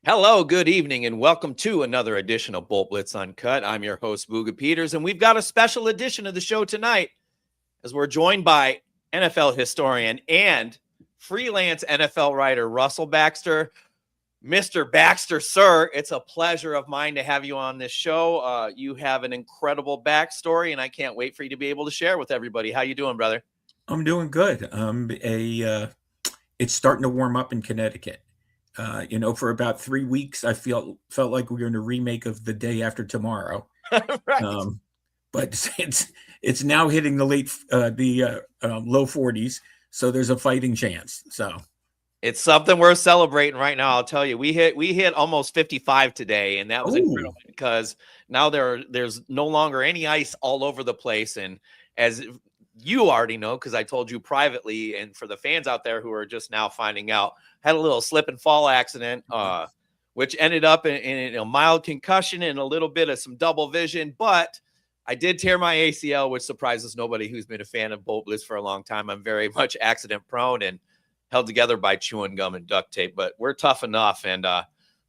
Hello, good evening, and welcome to another edition of BoltBlitz Uncut. I'm your host, Booga Peters, and we've got a special edition of the show tonight as we're joined by NFL historian and freelance NFL writer Russell Baxter. Mr. Baxter, sir, it's a pleasure of mine to have you on this show. You have an incredible backstory, and I can't wait for you to be able to share with everybody. How you doing, brother? I'm doing good. It's starting to warm up in Connecticut. For about 3 weeks, I felt like we were in a remake of The Day After Tomorrow. Right. But it's now hitting the low 40s, so there's a fighting chance. So it's something we're celebrating right now. I'll tell you, we hit almost 55 today, and that was incredible because now there's no longer any ice all over the place. And as you already know, because I told you privately, and for the fans out there who are just now finding out, had a little slip and fall accident, which ended up in a mild concussion and a little bit of some double vision. But I did tear my ACL, which surprises nobody who's been a fan of BoltBlitz for a long time. I'm very much accident prone and held together by chewing gum and duct tape, but we're tough enough. And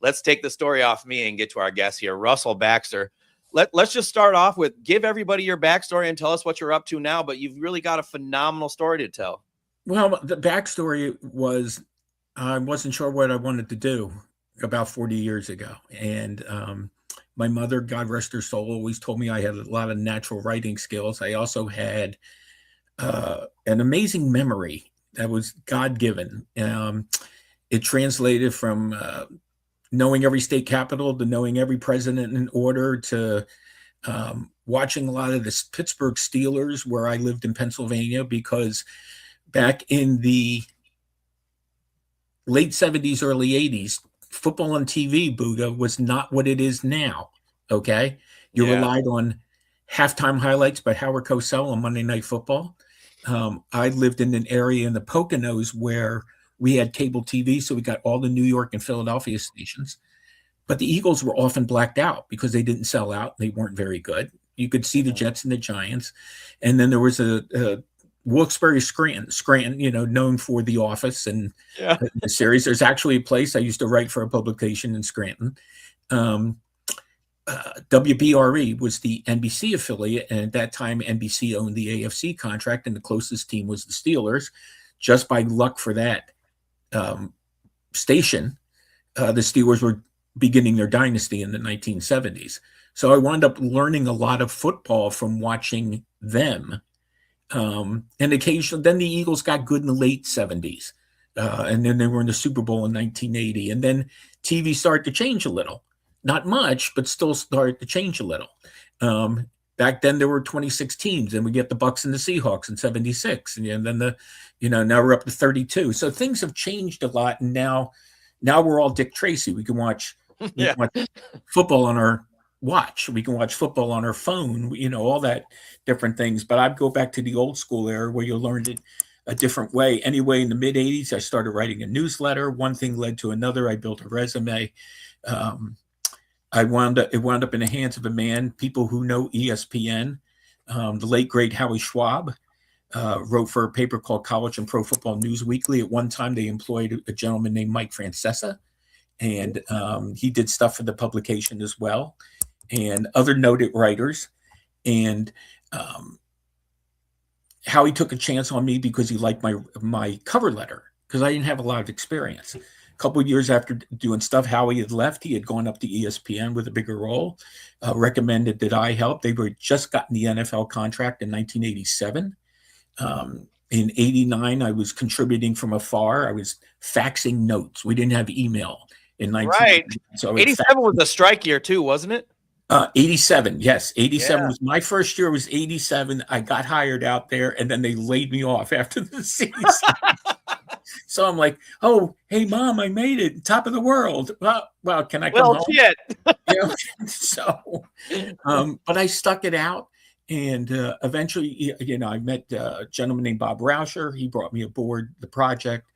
let's take the story off me and get to our guest here, Russell Baxter. Let's just start off with give everybody your backstory and tell us what you're up to now, but you've really got a phenomenal story to tell. Well, the backstory was I wasn't sure what I wanted to do about 40 years ago. And my mother, God rest her soul, always told me I had a lot of natural writing skills. I also had an amazing memory that was God-given. It translated from knowing every state capital to knowing every president in order to watching a lot of the Pittsburgh Steelers where I lived in Pennsylvania, because back in the late 70s, early 80s, football on TV, Booga, was not what it is now, okay? You relied on halftime highlights by Howard Cosell on Monday Night Football. I lived in an area in the Poconos where we had cable TV, so we got all the New York and Philadelphia stations. But the Eagles were often blacked out because they didn't sell out. They weren't very good. You could see the Jets and the Giants. And then there was a Wilkes-Barre Scranton, known for The Office and the series. There's actually a place I used to write for a publication in Scranton. WBRE was the NBC affiliate, and at that time NBC owned the AFC contract, and the closest team was the Steelers. Just by luck for that station, the Steelers were beginning their dynasty in the 1970s. So I wound up learning a lot of football from watching them. And occasionally, then the Eagles got good in the late 70s. And then they were in the Super Bowl in 1980. And then TV started to change a little. Not much, but still started to change a little. Back then there were 26 teams, and we get the Bucks and the Seahawks in 76. And then now we're up to 32. So things have changed a lot. And now we're all Dick Tracy. We can watch, watch football on our watch. We can watch football on our phone, all that different things. But I'd go back to the old school era where you learned it a different way. Anyway, in the mid 80s, I started writing a newsletter. One thing led to another. I built a resume. It wound up in the hands of a man, people who know ESPN, the late, great Howie Schwab, wrote for a paper called College and Pro Football News Weekly. At one time, they employed a gentleman named Mike Francesa, and he did stuff for the publication as well, and other noted writers. And Howie took a chance on me because he liked my cover letter, because I didn't have a lot of experience. A couple of years after doing stuff, Howie had left. He had gone up to ESPN with a bigger role, recommended that I help. They were just gotten the NFL contract in 1987. In 89, I was contributing from afar. I was faxing notes. We didn't have email in 1989. Right. So 87 was a strike year too, wasn't it? 87. Yes. 87 was my first year. Was 87. I got hired out there, and then they laid me off after the season. So I'm like, oh, hey, Mom, I made it. Top of the world. Well, can I come home? Shit. But I stuck it out. And eventually, I met a gentleman named Bob Rauscher. He brought me aboard the project.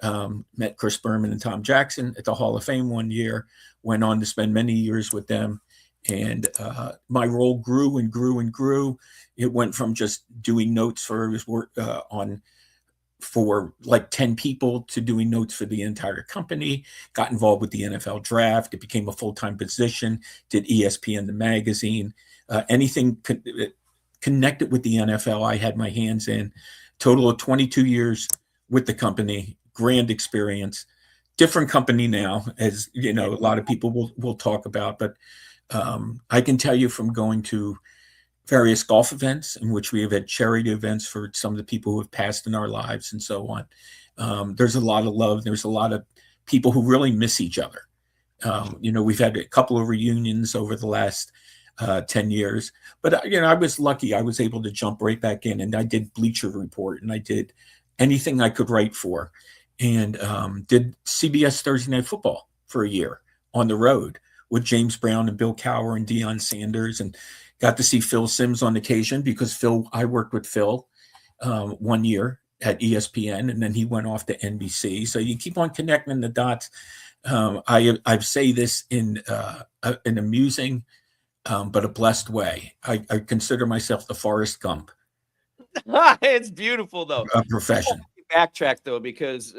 Met Chris Berman and Tom Jackson at the Hall of Fame one year. Went on to spend many years with them. And my role grew and grew and grew. It went from just doing notes for his work on for like 10 people to doing notes for the entire company, got involved with the NFL draft. It became a full-time position, did ESPN, the magazine, anything connected with the NFL, I had my hands in. Total of 22 years with the company, grand experience. Different company now, as you know, a lot of people will talk about, but I can tell you from going to various golf events in which we have had charity events for some of the people who have passed in our lives and so on. There's a lot of love. There's a lot of people who really miss each other. We've had a couple of reunions over the last 10 years, but I was lucky. I was able to jump right back in, and I did Bleacher Report, and I did anything I could write for, and did CBS Thursday Night Football for a year on the road with James Brown and Bill Cowher and Deion Sanders, and got to see Phil Simms on occasion because I worked with Phil 1 year at ESPN, and then he went off to NBC. So you keep on connecting the dots. I say this in an amusing but a blessed way. I consider myself the Forrest Gump. It's beautiful, though. A profession. Backtrack, though, because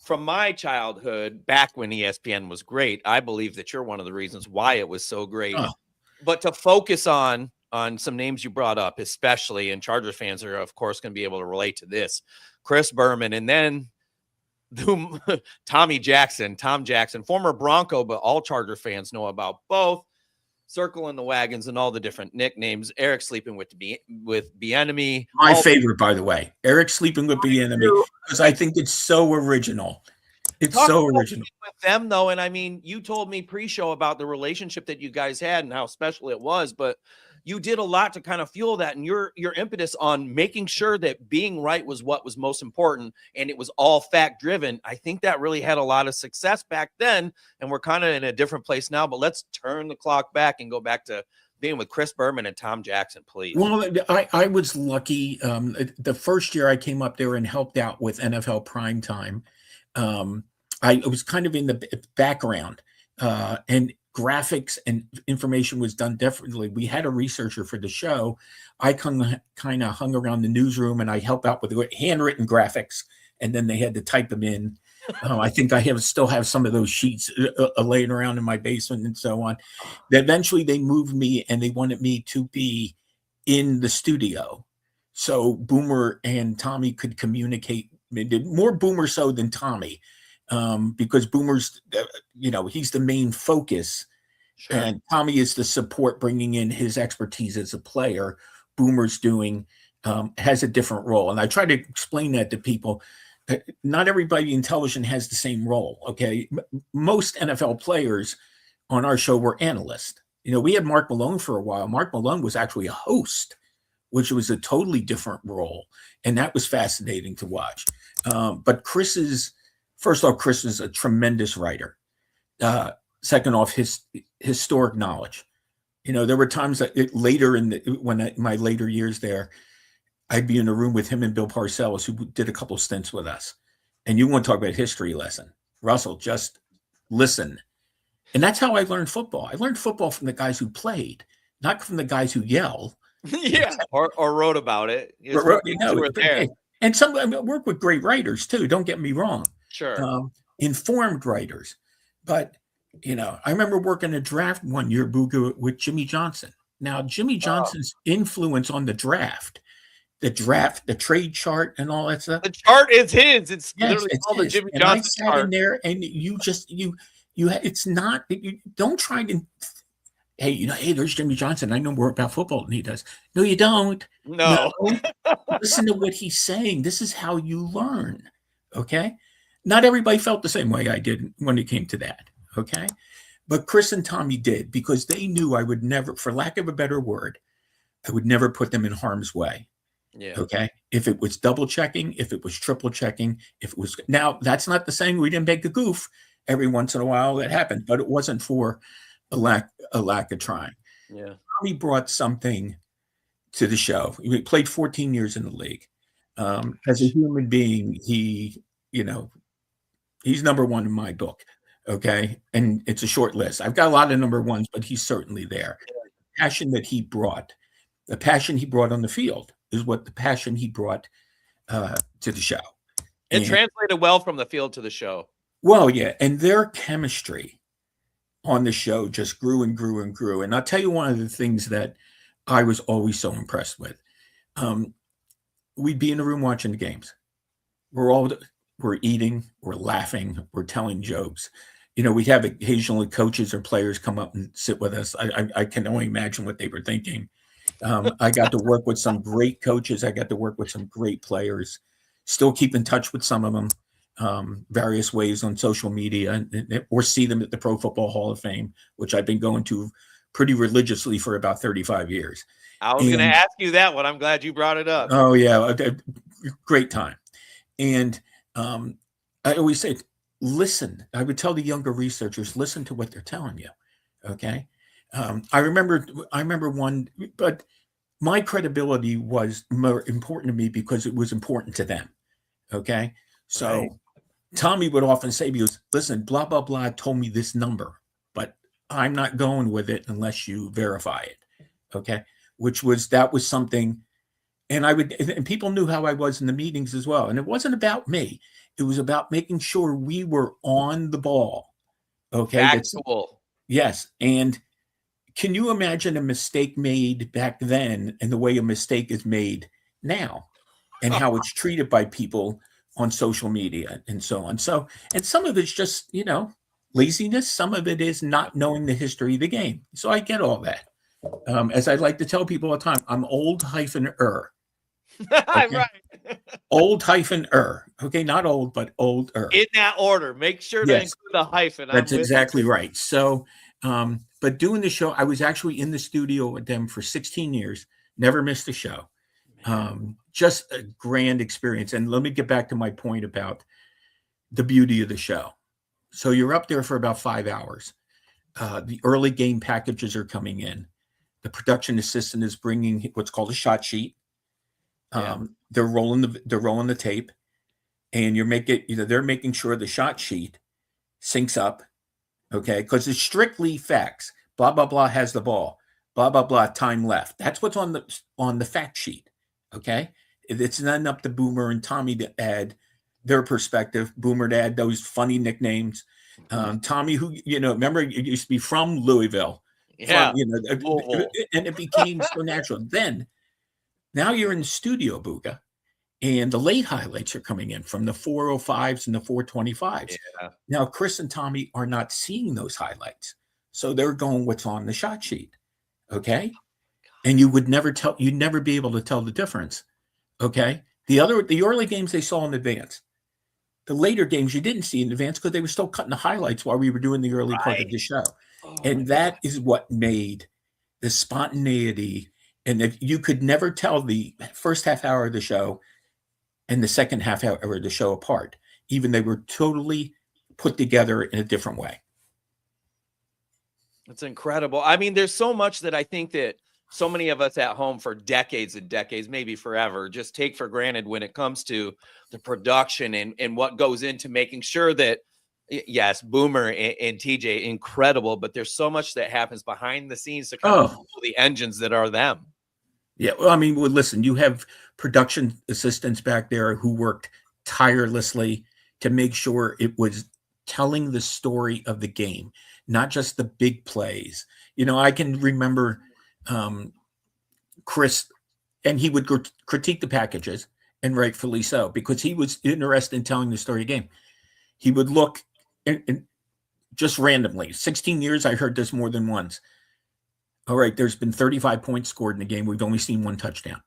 from my childhood, back when ESPN was great, I believe that you're one of the reasons why it was so great. Oh. But to focus on some names you brought up, especially, and Chargers fans are, of course, going to be able to relate to this, Chris Berman, and then Tom Jackson, former Bronco, but all Charger fans know about both, circling the wagons and all the different nicknames. Eric sleeping with Bieniemy. My favorite, by the way, Eric sleeping with Bieniemy, because I think it's so original. It's so original with them, though. And I mean, you told me pre-show about the relationship that you guys had and how special it was, but you did a lot to kind of fuel that, and your impetus on making sure that being right was what was most important, and it was all fact driven. I think that really had a lot of success back then, and we're kind of in a different place now. But let's turn the clock back and go back to being with Chris Berman and Tom Jackson, please. Well, I was lucky. The first year I came up there and helped out with NFL Primetime, I was kind of in the background, and graphics and information was done differently. We had a researcher for the show. I kind of hung around the newsroom, and I helped out with handwritten graphics, and then they had to type them in. I think I still have some of those sheets laying around in my basement and so on. Eventually, they moved me, and they wanted me to be in the studio, so Boomer and Tommy could communicate. More Boomer so than Tommy. Because Boomer's, he's the main focus, sure, and Tommy is the support, bringing in his expertise as a player. Boomer's has a different role. And I try to explain that to people. Not everybody in television has the same role. Okay. Most NFL players on our show were analysts. We had Mark Malone for a while. Mark Malone was actually a host, which was a totally different role. And that was fascinating to watch. But first off, Chris is a tremendous writer. Second off, his historic knowledge. There were times that my later years there, I'd be in a room with him and Bill Parcells, who did a couple of stints with us. And you want to talk about history lesson. Russell, just listen. And that's how I learned football. I learned football from the guys who played, not from the guys who yell. Yeah, or wrote about it. And I work with great writers, too. Don't get me wrong. Sure. Informed writers. But, I remember working a draft one year, Booga, with Jimmy Johnson. Now, Jimmy Johnson's influence on the trade chart and all that stuff. The chart is his. It's literally called the Jimmy Johnson chart. I sat in there, and it's not, you don't try to, hey, there's Jimmy Johnson. I know more about football than he does. No, you don't. No. Listen to what he's saying. This is how you learn. Okay. Not everybody felt the same way I did when it came to that, okay? But Chris and Tommy did, because they knew I would never, for lack of a better word, I would never put them in harm's way, okay? If it was double checking, if it was triple checking, now that's not the saying we didn't make a goof. Every once in a while that happened, but it wasn't for a lack of trying. Yeah. Tommy brought something to the show. He played 14 years in the league. As a human being, he's number one in my book, okay? And it's a short list. I've got a lot of number ones, but he's certainly there. The passion he brought on the field is what the passion he brought to the show. It translated well from the field to the show. Well, yeah, and their chemistry on the show just grew and grew and grew. And I'll tell you one of the things that I was always so impressed with. We'd be in the room watching the games. We're eating, we're laughing, we're telling jokes. We have occasionally coaches or players come up and sit with us. I can only imagine what they were thinking. I got to work with some great coaches. I got to work with some great players. Still keep in touch with some of them, various ways on social media, or see them at the Pro Football Hall of Fame, which I've been going to pretty religiously for about 35 years. I was going to ask you that one. I'm glad you brought it up. Oh, yeah. Great time. And I always say, listen. I would tell the younger researchers, listen to what they're telling you. Okay. I remember one, but my credibility was more important to me because it was important to them. Okay. So right. Tommy would often say to me, listen, blah, blah, blah, told me this number, but I'm not going with it unless you verify it. Okay. That was something. And people knew how I was in the meetings as well. And it wasn't about me. It was about making sure we were on the ball. Okay. Factual. Yes. And can you imagine a mistake made back then and the way a mistake is made now and how it's treated by people on social media and so on? So, and some of it's just, laziness. Some of it is not knowing the history of the game. So I get all that. As I like to tell people all the time, I'm old -er. Okay? Right. Old -er. Okay, not old, but older. In that order. Make sure to include the hyphen. That's exactly right. So, but doing the show, I was actually in the studio with them for 16 years, never missed a show. Just a grand experience. And let me get back to my point about the beauty of the show. So you're up there for about 5 hours. The early game packages are coming in. The production assistant is bringing what's called a shot sheet. They're rolling the tape, and they're making sure the shot sheet syncs up. Okay, because it's strictly facts. Blah blah blah has the ball. Blah blah blah time left. That's what's on the fact sheet. Okay, it's not up to Boomer and Tommy to add their perspective. Boomer to add those funny nicknames. Tommy, who remember, it used to be from Louisville. Yeah, and it became so natural. Then, now you're in the studio, Booga, and the late highlights are coming in from the 405s and the 425s. Yeah. Now, Chris and Tommy are not seeing those highlights, so they're going what's on the shot sheet. Okay, and you'd never be able to tell the difference. Okay, the early games they saw in advance. The later games you didn't see in advance because they were still cutting the highlights while we were doing the early part of the show. And that is what made the spontaneity. And if you could never tell the first half hour of the show and the second half hour of the show apart, even they were totally put together in a different way. It's incredible. I mean, there's so much that I think that so many of us at home for decades and decades, maybe forever, just take for granted when it comes to the production and what goes into making sure that, yes, Boomer and TJ, incredible, but there's so much that happens behind the scenes to control the engines that are them. Yeah, well, I mean, listen, you have production assistants back there who worked tirelessly to make sure it was telling the story of the game, not just the big plays. I can remember Chris, and he would critique the packages, and rightfully so, because he was interested in telling the story of the game. He would look and just randomly, 16 years, I heard this more than once. All right, there's been 35 points scored in the game. We've only seen one touchdown.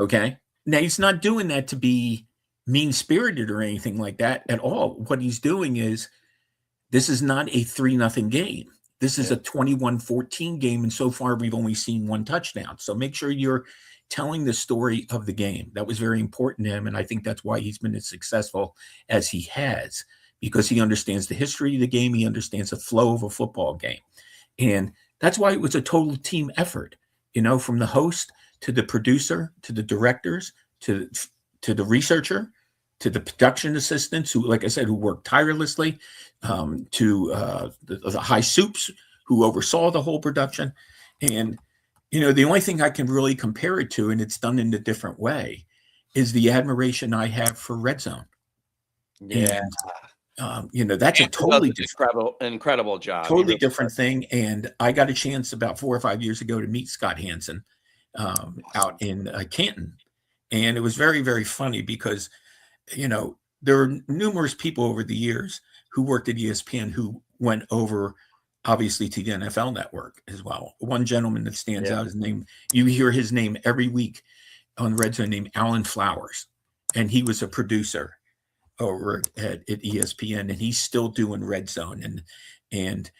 Okay. Now, he's not doing that to be mean-spirited or anything like that at all. What he's doing is, this is not a 3-0 game. This is a 21-14 game, and so far we've only seen one touchdown. So make sure you're telling the story of the game. That was very important to him, and I think that's why he's been as successful as he has, because he understands the history of the game. He understands the flow of a football game. And that's why it was a total team effort, from the host to the producer to the directors to the researcher to the production assistants who, like I said, who worked tirelessly, to the high soups who oversaw the whole production. And, the only thing I can really compare it to, and it's done in a different way, is the admiration I have for Red Zone. Yeah. And that's a totally different, incredible job. Totally different thing. And I got a chance about 4 or 5 years ago to meet Scott Hansen out in Canton. And it was very, very funny because, there are numerous people over the years who worked at ESPN who went over, obviously, to the NFL Network as well. One gentleman that stands out, his name, you hear his name every week on Red Zone, named Alan Flowers. And he was a producer over at ESPN, and he's still doing Red Zone. And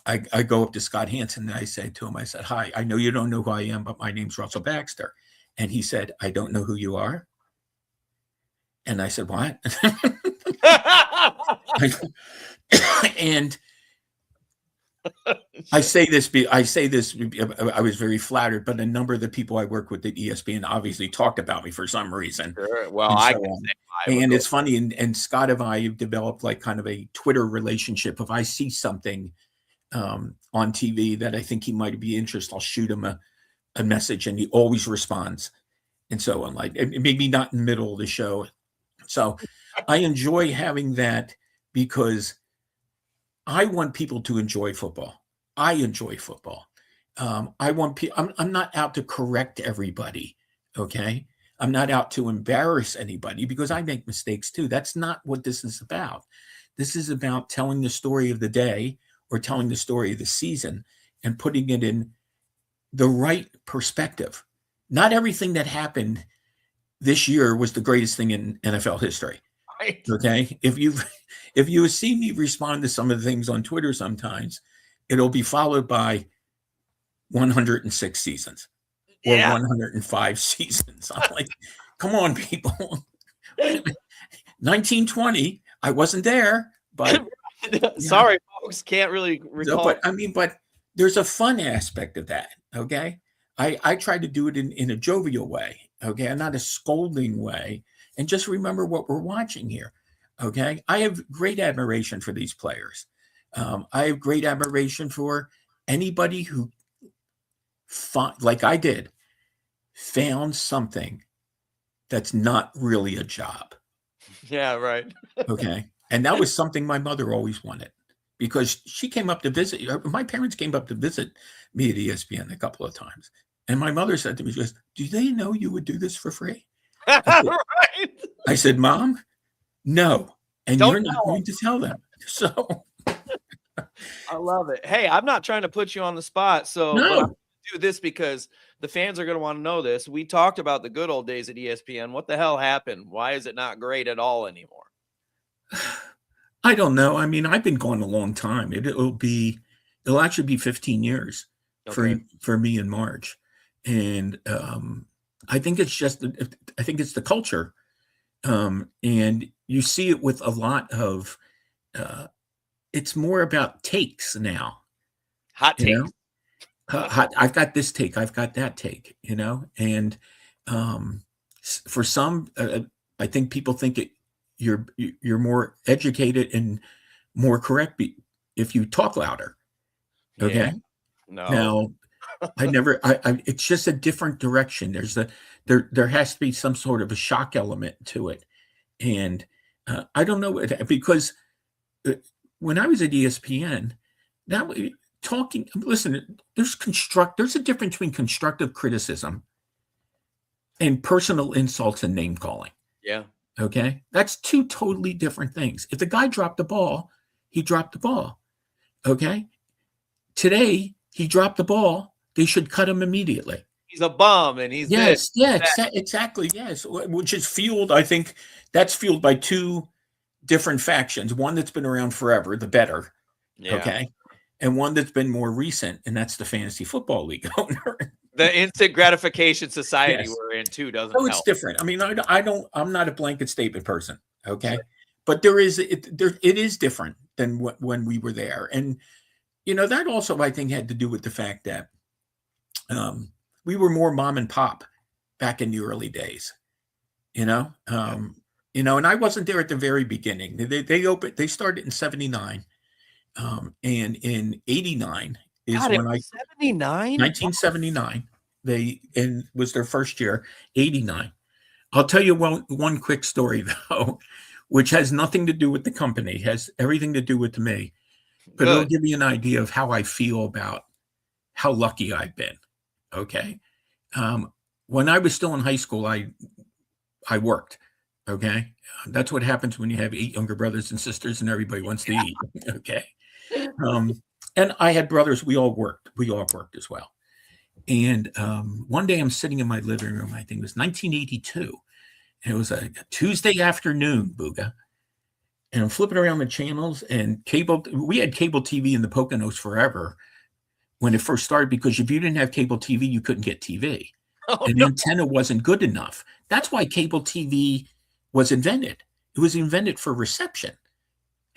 I go up to Scott Hansen and I said to him, I said, "Hi, I know you don't know who I am, but my name's Russell Baxter." And he said, "I don't know who you are." And I said, "What?" And I say this, I was very flattered, but a number of the people I work with at ESPN obviously talked about me for some reason. Sure. Well, and it's funny, and Scott and I have developed like kind of a Twitter relationship. If I see something on TV that I think he might be interested, I'll shoot him a message, and he always responds. And so on, like, maybe not in the middle of the show. So I enjoy having that because I want people to enjoy football. I enjoy football. I want people, I'm not out to correct everybody. Okay. I'm not out to embarrass anybody because I make mistakes too. That's not what this is about. This is about telling the story of the day or telling the story of the season and putting it in the right perspective. Not everything that happened this year was the greatest thing in NFL history. Right. Okay. If you see me respond to some of the things on Twitter, sometimes it'll be followed by 106 seasons or 105 seasons. I'm like, come on, people. 1920, I wasn't there, but sorry, folks, can't really recall. But there's a fun aspect of that. Okay. I try to do it in a jovial way. Okay. And not a scolding way. And just remember what we're watching here. Okay. I have great admiration for these players. I have great admiration for anybody who, like I did, found something that's not really a job. Yeah, right. Okay. And that was something my mother always wanted because she came up to visit. My parents came up to visit me at ESPN a couple of times. And my mother said to me, she goes, "Do they know you would do this for free?" I said, "Mom, no. And you're not going to tell them." So I love it. Hey, I'm not trying to put you on the spot. So but I'm gonna do this because the fans are going to want to know this. We talked about the good old days at ESPN. What the hell happened? Why is it not great at all anymore? I don't know. I mean, I've been going a long time. It'll actually be 15 years for me in March. And I think it's the culture. And you see it with a lot of, it's more about takes now. Hot takes. I've got this take. I've got that take, and for some, I think people think you're more educated and more correct if you talk louder. Okay. Yeah. No. Now, it's just a different direction. There has to be some sort of a shock element to it. And I don't know, because when I was at ESPN, listen, there's a difference between constructive criticism and personal insults and name calling. Yeah. Okay. That's two totally different things. If the guy dropped the ball, he dropped the ball. Okay. Today, he dropped the ball. They should cut him immediately. He's a bum and he's exactly. Yes. Which is fueled, I think that's fueled by two different factions. One that's been around forever, the better. Yeah. Okay. And one that's been more recent, and that's the fantasy football league owner. The instant gratification society we're in too doesn't help. It's different. I mean, I'm not a blanket statement person. Okay. Sure. But it is different than when we were there. And, that also, I think, had to do with the fact that we were more mom and pop back in the early days, and I wasn't there at the very beginning. They started in 79. And in 89 is when 1979, was their first year, 89. I'll tell you one quick story though, which has nothing to do with the company, has everything to do with me, but it'll Good. give you an idea of how I feel about how lucky I've been. Okay. When I was still in high school, I worked. Okay. That's what happens when you have 8 younger brothers and sisters and everybody wants to eat. Okay. Um, and I had brothers. We all worked. We all worked as well. And one day I'm sitting in my living room. I think it was 1982. And it was a Tuesday afternoon, Booga. And I'm flipping around the channels and cable. We had cable TV in the Poconos forever when it first started, because if you didn't have cable TV, you couldn't get TV. Oh, An no. antenna wasn't good enough. That's why cable TV was invented. It was invented for reception.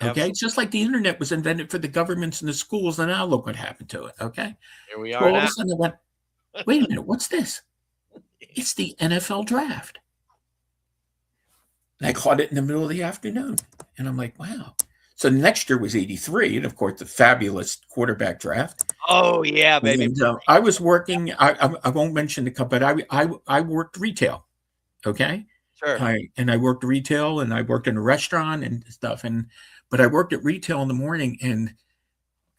Okay. Absolutely. It's just like the internet was invented for the governments and the schools. And now look what happened to it. Okay. Here we So are all of now. a sudden I went, wait a minute, what's this? It's the NFL draft. And I caught it in the middle of the afternoon. And I'm like, wow. So the next year was 83. And of course, the fabulous quarterback draft. Oh, yeah, baby. And I was working, I won't mention the company, I worked retail. Okay. Sure. I worked retail, and I worked in a restaurant and stuff. But I worked at retail in the morning, and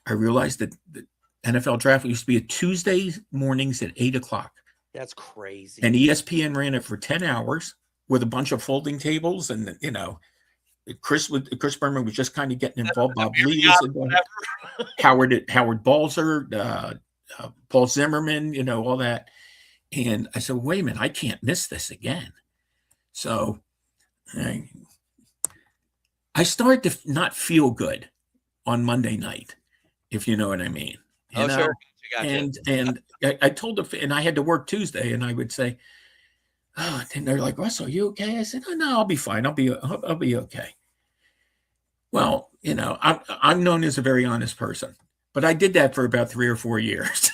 I realized that the NFL draft used to be at Tuesday mornings at 8:00. That's crazy. And ESPN ran it for 10 hours with a bunch of folding tables. And, Chris Berman was just kind of getting involved. Bob Lee was involved. Howard Balzer, Paul Zimmerman, all that. And I said, wait a minute, I can't miss this again. So I started to not feel good on Monday night, if you know what I mean. Sure. Gotcha. And I told them, and I had to work Tuesday, and I would say, oh, and they're like, Russell, are you okay? I said, oh, no, I'll be fine. I'll be okay. Well, I'm known as a very honest person, but I did that for about 3 or 4 years.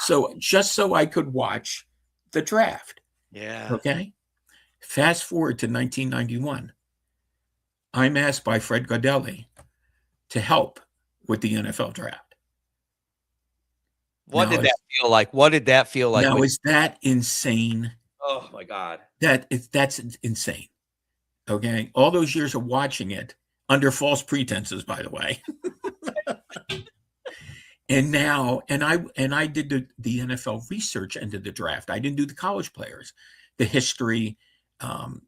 So just so I could watch the draft. Yeah. Okay. Fast forward to 1991. I'm asked by Fred Gaudelli to help with the NFL draft. What did that feel like? What did that feel like? Now, is that insane? Oh, my God. That's insane. Okay. All those years of watching it under false pretenses, by the way. And now, and I did the NFL research end of the draft. I didn't do the college players, the history,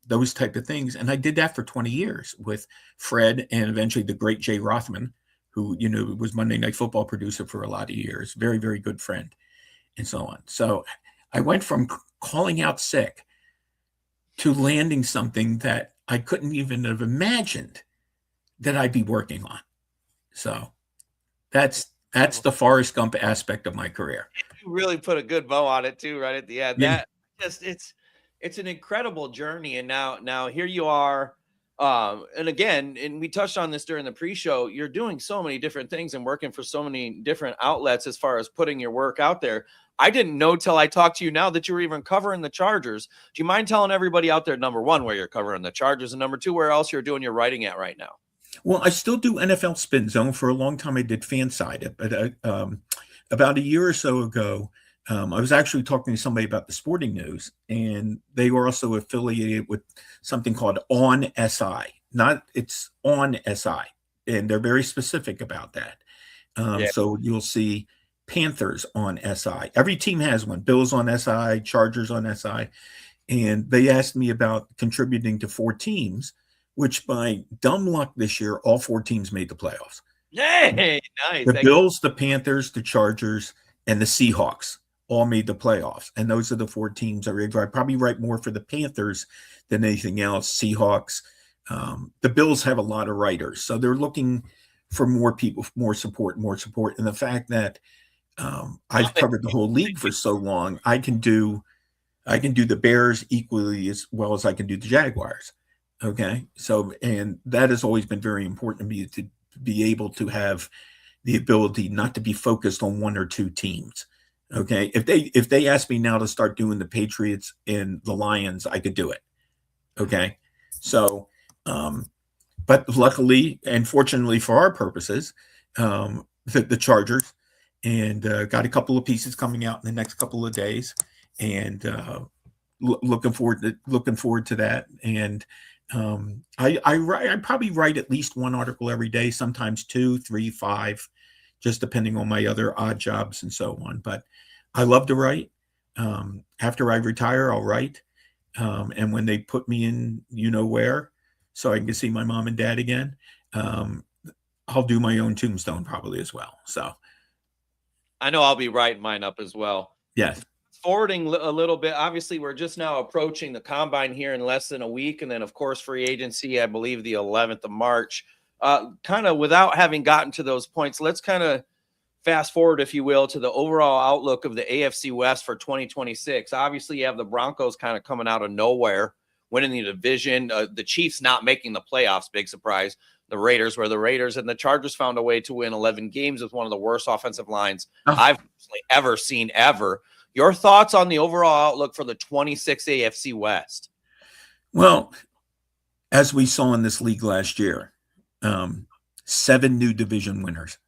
those type of things. And I did that for 20 years with Fred, and eventually the great Jay Rothman, who, was Monday Night Football producer for a lot of years. Very, very good friend, and so on. So I went from calling out sick to landing something that I couldn't even have imagined that I'd be working on. So that's the Forrest Gump aspect of my career. You really put a good bow on it too, right at the end. Yeah. That just it's an incredible journey. And now here you are. And again, and we touched on this during the pre-show, you're doing so many different things and working for so many different outlets as far as putting your work out there. I didn't know till I talked to you now that you were even covering the Chargers. Do you mind telling everybody out there, number one, where you're covering the Chargers, and number two, where else you're doing your writing at right now? Well, I still do NFL Spin Zone. For a long time, I did Fanside. But about a year or so ago, I was actually talking to somebody about the Sporting News, and they were also affiliated with something called On SI. It's On SI, and they're very specific about that. So you'll see Panthers on SI. Every team has one. Bills on SI, Chargers on SI. And they asked me about contributing to 4 teams, which by dumb luck this year, all 4 teams made the playoffs. Yay, nice. The Bills, the Panthers, the Chargers, and the Seahawks all made the playoffs. And those are the 4 teams I probably write more for the Panthers than anything else. Seahawks. The Bills have a lot of writers, so they're looking for more people, more support. And the fact that I've covered the whole league for so long, I can do the Bears equally as well as I can do the Jaguars. Okay. So, and that has always been very important to me, to be able to have the ability not to be focused on 1 or 2 teams. Okay. If they ask me now to start doing the Patriots and the Lions, I could do it. Okay. So, but luckily and fortunately for our purposes, the Chargers, and got a couple of pieces coming out in the next couple of days. And looking forward to that. And I probably write at least one article every day, sometimes 2, 3, 5, just depending on my other odd jobs and so on. But I love to write. After I retire, I'll write. And when they put me in, where, so I can see my mom and dad again, I'll do my own tombstone probably as well. So I know I'll be writing mine up as well. yes. Forwarding a little bit, obviously we're just now approaching the combine here in less than a week, and then of course free agency, I believe the 11th of March. Kind of without having gotten to those points, let's kind of fast forward, if you will, to the overall outlook of the AFC West for 2026. Obviously you have the Broncos kind of coming out of nowhere, winning the division, the Chiefs not making the playoffs, big surprise. The Raiders were the Raiders, and the Chargers found a way to win 11 games with one of the worst offensive lines I've ever seen ever. Your thoughts on the overall outlook for the 26 AFC West? Well, as we saw in this league last year, 7 new division winners.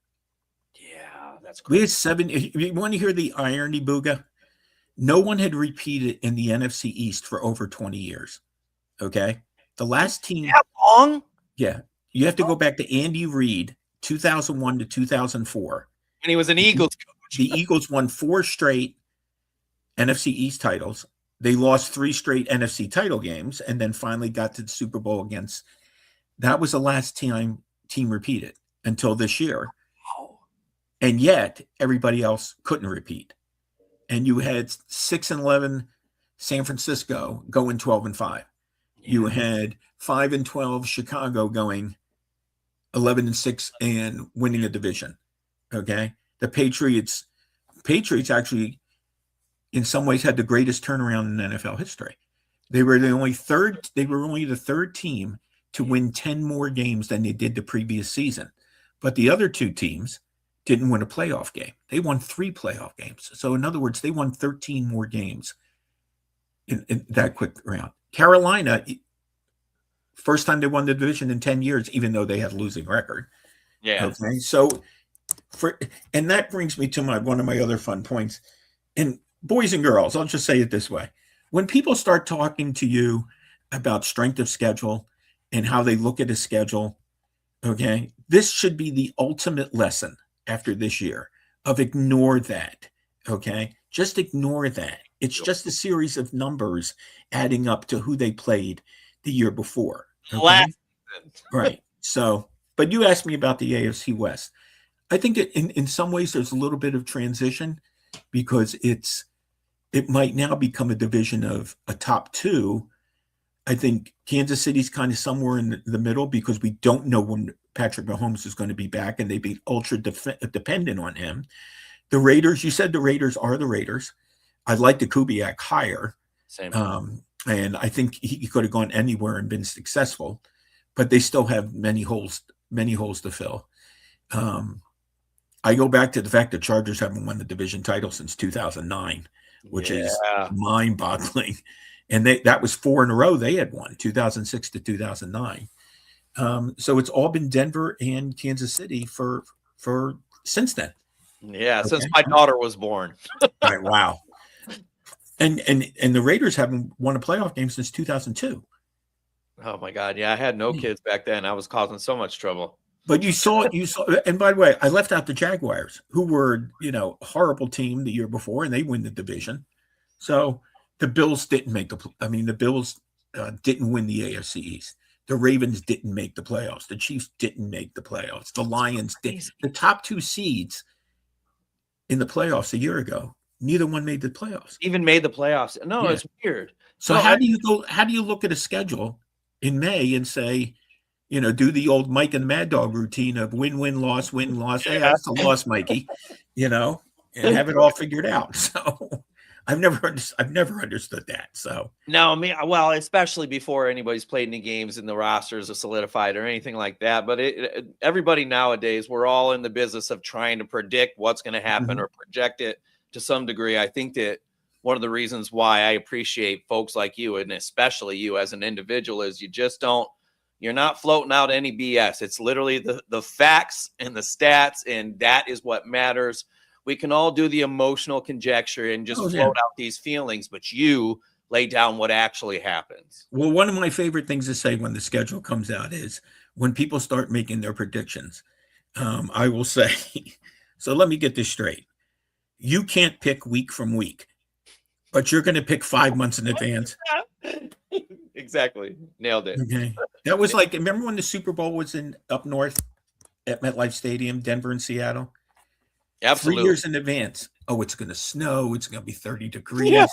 Yeah, that's great. We had 7. You want to hear the irony, Booga? No one had repeated in the NFC East for over 20 years. Okay? The last team. That long? Yeah. You have to go back to Andy Reid, 2001 to 2004. And he was an Eagles coach. The Eagles won 4 straight NFC East titles. They lost 3 straight NFC title games and then finally got to the Super Bowl against. That was the last team repeated until this year. Wow. And yet everybody else couldn't repeat. And you had 6-11 San Francisco going 12-5. Yeah. You had 5-12 Chicago going 11-6 and winning a division. Okay. The Patriots actually in some ways had the greatest turnaround in NFL history. They were only the third team to win 10 more games than they did the previous season. But the other 2 teams didn't win a playoff game. They won 3 playoff games. So in other words, they won 13 more games in that quick round. Carolina, first time they won the division in 10 years, even though they had a losing record. Yeah. Okay. So and that brings me to one of my other fun points. And boys and girls, I'll just say it this way. When people start talking to you about strength of schedule and how they look at a schedule, okay, this should be the ultimate lesson after this year of ignore that, okay? Just ignore that. It's just a series of numbers adding up to who they played the year before. Okay? Right. So, but you asked me about the AFC West. I think that in some ways there's a little bit of transition because it might now become a division of a top 2. I think Kansas City's kind of somewhere in the middle because we don't know when Patrick Mahomes is going to be back, and they'd be ultra dependent on him. The Raiders, you said the Raiders are the Raiders. I'd like the Kubiak higher. Same. And I think he could have gone anywhere and been successful, but they still have many holes to fill. I go back to the fact that Chargers haven't won the division title since 2009, which is mind-boggling. And that was 4 in a row they had won, 2006 to 2009. So it's all been Denver and Kansas City for since then. Yeah, okay. Since my daughter was born. Right, wow. And the Raiders haven't won a playoff game since 2002. Oh my God. Yeah, I had no kids back then. I was causing so much trouble. But you saw, and by the way, I left out the Jaguars, who were, a horrible team the year before, and they win the division. So the Bills didn't make the Bills didn't win the AFC East. The Ravens didn't make the playoffs. The Chiefs didn't make the playoffs. The Lions did. The top 2 seeds in the playoffs a year ago, neither one made the playoffs. Even made the playoffs. No, It's weird. So how do you look at a schedule in May and say, do the old Mike and Mad Dog routine of win, loss, win, loss. Hey, that's a loss, Mikey, and have it all figured out. So I've never understood that. So no, well, especially before anybody's played any games and the rosters are solidified or anything like that. But everybody nowadays, we're all in the business of trying to predict what's going to happen or project it to some degree. I think that one of the reasons why I appreciate folks like you, and especially you as an individual, is you're not floating out any BS. It's literally the facts and the stats, and that is what matters. We can all do the emotional conjecture and just float out these feelings, but you lay down what actually happens. Well, one of my favorite things to say when the schedule comes out is when people start making their predictions, I will say, so let me get this straight. You can't pick week from week, but you're going to pick 5 months in advance. Exactly. Nailed it. Okay. That was like, remember when the Super Bowl was in up north at MetLife Stadium, Denver and Seattle? Absolutely. 3 years in advance. Oh, it's going to snow. It's going to be 30 degrees. Yeah.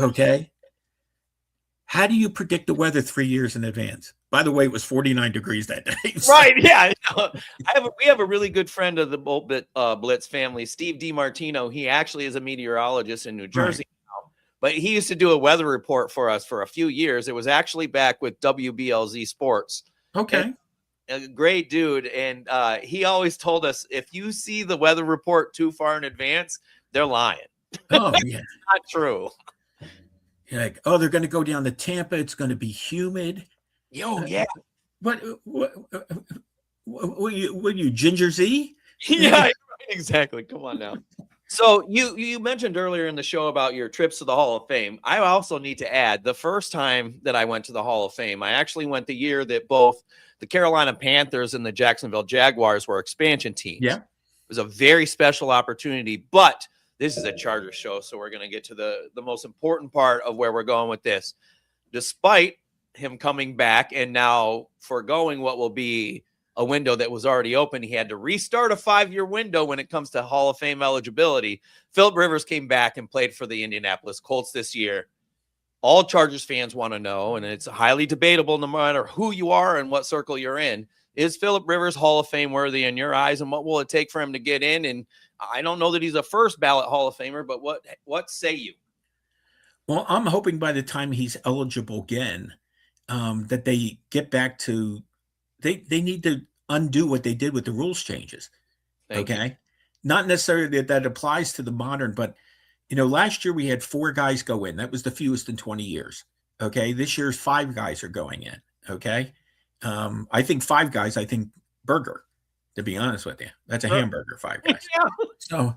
Okay. How do you predict the weather 3 years in advance? By the way, it was 49 degrees that day. So. Right. Yeah. We have a really good friend of the BoltBlitz family, Steve DiMartino. He actually is a meteorologist in New Jersey now, but he used to do a weather report for us for a few years. It was actually back with WBLZ Sports. Okay. And a great dude. And he always told us, if you see the weather report too far in advance, they're lying. Oh, yeah. Not true. You're like, oh, they're going to go down to Tampa. It's going to be humid. Yo, yeah. What you Ginger Z? Yeah, exactly. Come on now. So you mentioned earlier in the show about your trips to the Hall of Fame. I also need to add, the first time that I went to the Hall of Fame, I actually went the year that both the Carolina Panthers and the Jacksonville Jaguars were expansion teams. Yeah. It was a very special opportunity, but this is a Charger show, so we're going to get to the most important part of where we're going with this. Despite him coming back and now foregoing what will be a window that was already open, he had to restart a 5-year window when it comes to Hall of Fame eligibility. Philip Rivers came back and played for the Indianapolis Colts this year. All Chargers fans want to know, and it's highly debatable no matter who you are and what circle you're in, is Philip Rivers Hall of Fame worthy in your eyes, and what will it take for him to get in? And I don't know that he's a first ballot Hall of Famer, but what say you? Well, I'm hoping by the time he's eligible again, that they get back to they need to undo what they did with the rules changes. Thank you. Not necessarily that applies to the modern, but last year we had 4 guys go in. That was the fewest in 20 years. Okay. This year's 5 guys are going in. Okay. I think 5 guys, I think burger, to be honest with you. That's a hamburger, 5 guys. Yeah. So,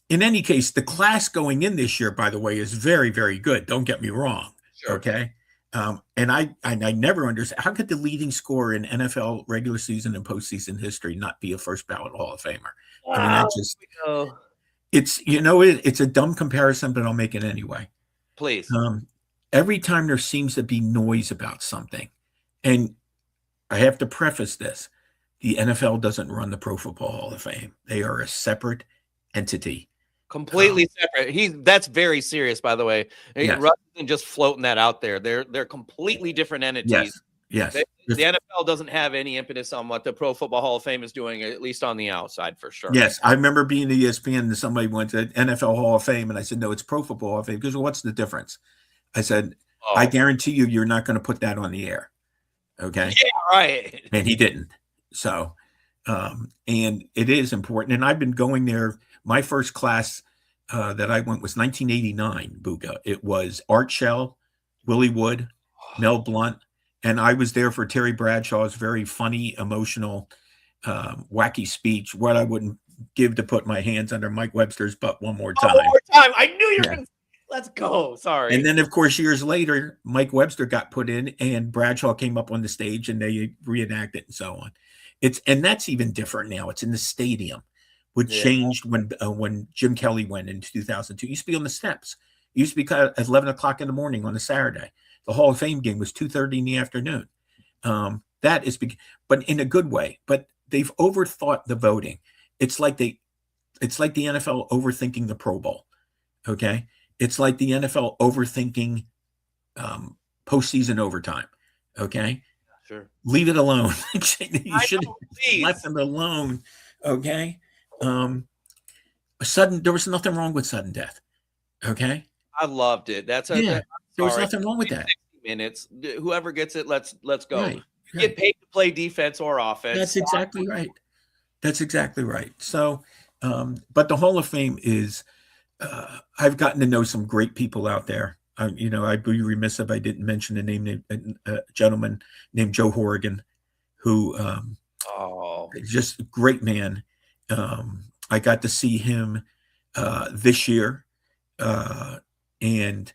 in any case, the class going in this year, by the way, is very, very good. Don't get me wrong. Sure. Okay. And I never understand, how could the leading scorer in NFL regular season and postseason history not be a first ballot Hall of Famer? Wow. I mean, that just, it's a dumb comparison, but I'll make it anyway. Please. Every time there seems to be noise about something, and I have to preface this, the NFL doesn't run the Pro Football Hall of Fame. They are a separate entity. Completely separate. That's very serious, by the way. Yes. Rather than just floating that out there, they're completely different entities. Yes. The NFL doesn't have any impetus on what the Pro Football Hall of Fame is doing, at least on the outside, for sure. Yes, I remember being at ESPN and somebody went to NFL Hall of Fame, and I said, "No, it's Pro Football Hall of Fame." Because what's the difference? I said, "I guarantee you're not going to put that on the air." Okay. Yeah, right. And he didn't. So, and it is important. And I've been going there. My first class that I went was 1989, Buga. It was Art Shell, Willie Wood, Mel Blount, and I was there for Terry Bradshaw's very funny, emotional, wacky speech, what I wouldn't give to put my hands under Mike Webster's butt one more time. One more time. I knew you were going to. Let's go. Sorry. And then, of course, years later, Mike Webster got put in, and Bradshaw came up on the stage, and they reenacted and so on. And that's even different now. It's in the stadium, which changed when Jim Kelly went in 2002. It used to be on the steps. It used to be at 11 o'clock in the morning on a Saturday. The Hall of Fame game was 2:30 in the afternoon. That is, but in a good way. But they've overthought the voting. It's like the NFL overthinking the Pro Bowl. Okay. It's like the NFL overthinking postseason overtime. Okay. Sure. Leave it alone. You should have left them alone. Okay. There was nothing wrong with sudden death. Okay. I loved it. There was nothing wrong with that. 60 minutes. Whoever gets it, let's go. Right. Get paid to play defense or offense. That's exactly right. That's exactly right. So, but the Hall of Fame is, I've gotten to know some great people out there. I'd be remiss if I didn't mention the name a gentleman named Joe Horrigan, who is just a great man. I got to see him this year, and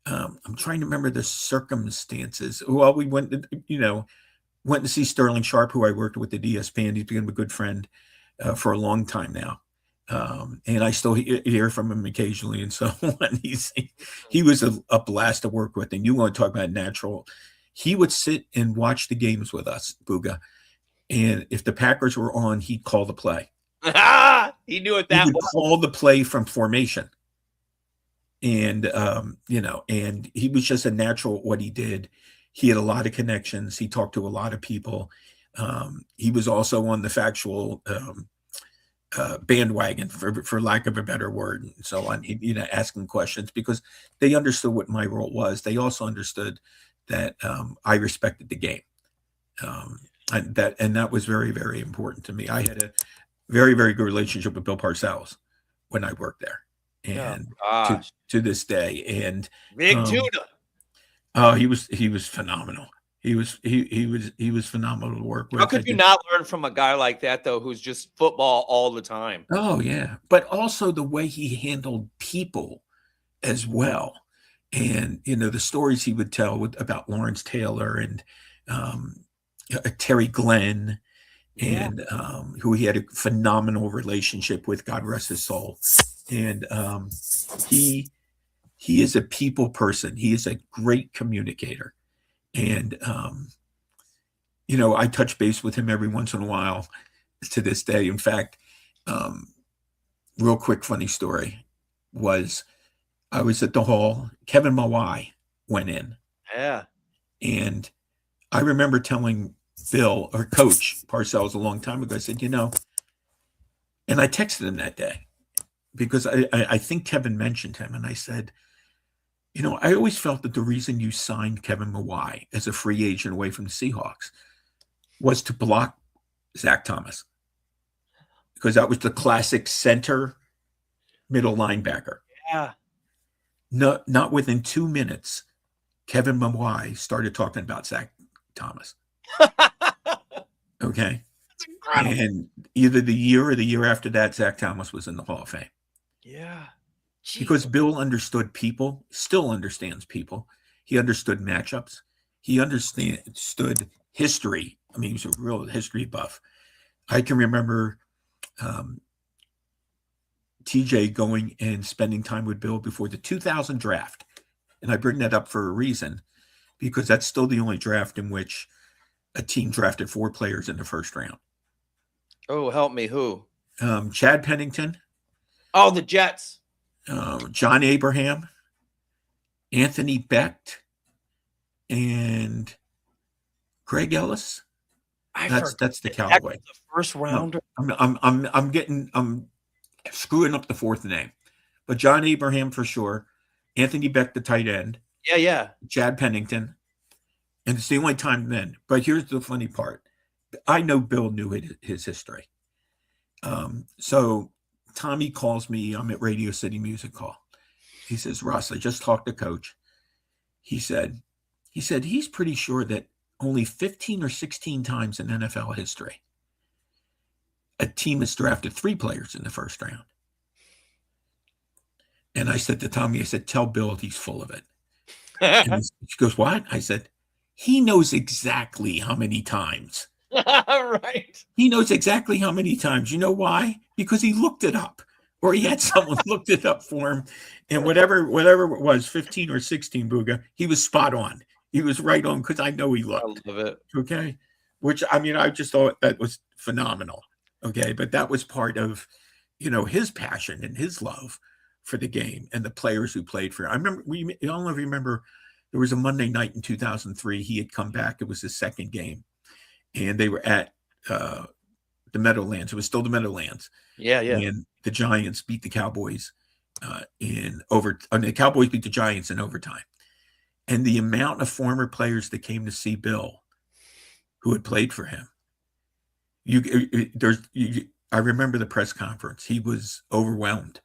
I'm trying to remember the circumstances. Well, we went to see Sterling Sharp, who I worked with at ESPN. He's become a good friend for a long time now. And I still hear from him occasionally and so on. He was a blast to work with. And you want to talk about natural. He would sit and watch the games with us, Booga. And if the Packers were on, he'd call the play. He knew it that He would call the play from formation. And, and he was just a natural at what he did. He had a lot of connections. He talked to a lot of people. He was also on the factual bandwagon, for lack of a better word, and so on. Asking questions because they understood what my role was. They also understood that I respected the game, and that was very, very important to me. I had a very, very good relationship with Bill Parcells when I worked there, and to this day. And Big Tuna. Oh, he was phenomenal. He was phenomenal to work with. How could you not learn from a guy like that, though, who's just football all the time? Oh, yeah. But also the way he handled people as well. And, the stories he would tell about Lawrence Taylor and Terry Glenn, and who he had a phenomenal relationship with, God rest his soul. And he is a people person. He is a great communicator. And, I touch base with him every once in a while to this day. In fact, real quick, funny story was I was at the hall. Kevin Mawai went in. Yeah. And I remember telling Bill, or Coach Parcells, a long time ago, I said, and I texted him that day because I think Kevin mentioned him. And I said, I always felt that the reason you signed Kevin Mawai as a free agent away from the Seahawks was to block Zach Thomas, because that was the classic center middle linebacker. Yeah. No, not within 2 minutes, Kevin Mawai started talking about Zach Thomas. Okay. That's incredible. And either the year or the year after that, Zach Thomas was in the Hall of Fame. Yeah. Jeez. Because Bill understood people, still understands people. He understood matchups. He understood history. I mean, he was a real history buff. I can remember TJ going and spending time with Bill before the 2000 draft. And I bring that up for a reason, because that's still the only draft in which a team drafted 4 players in the first round. Oh, help me. Who? Chad Pennington. Oh, the Jets. John Abraham, Anthony Becht, and Greg Ellis. That's the Cowboy. The first rounder. I'm screwing up the fourth name, but John Abraham for sure. Anthony Becht, the tight end. Yeah. Chad Pennington, and it's the only time then. But here's the funny part: I know Bill knew his history. So Tommy calls me. I'm at Radio City Music Hall. He says, "Russ, I just talked to Coach." He said he's pretty sure that only 15 or 16 times in NFL history a team has drafted 3 players in the first round. And I said to Tommy, I said, "Tell Bill he's full of it." And he goes, "What?" I said, "He knows exactly how many times." Right. He knows exactly how many times. You know why? Because he looked it up, or he had someone looked it up for him. And whatever it was, 15 or 16, Booga, he was spot on. He was right on, because I know he looked. I love it. Okay. Which, I mean, I just thought that was phenomenal. Okay. But that was part of, his passion and his love for the game and the players who played for him. I remember, I don't remember, there was a Monday night in 2003. He had come back. It was his second game. And they were at the Meadowlands. It was still the Meadowlands. Yeah. And the Giants beat the Cowboys the Cowboys beat the Giants in overtime. And the amount of former players that came to see Bill who had played for him. I remember the press conference. He was overwhelmed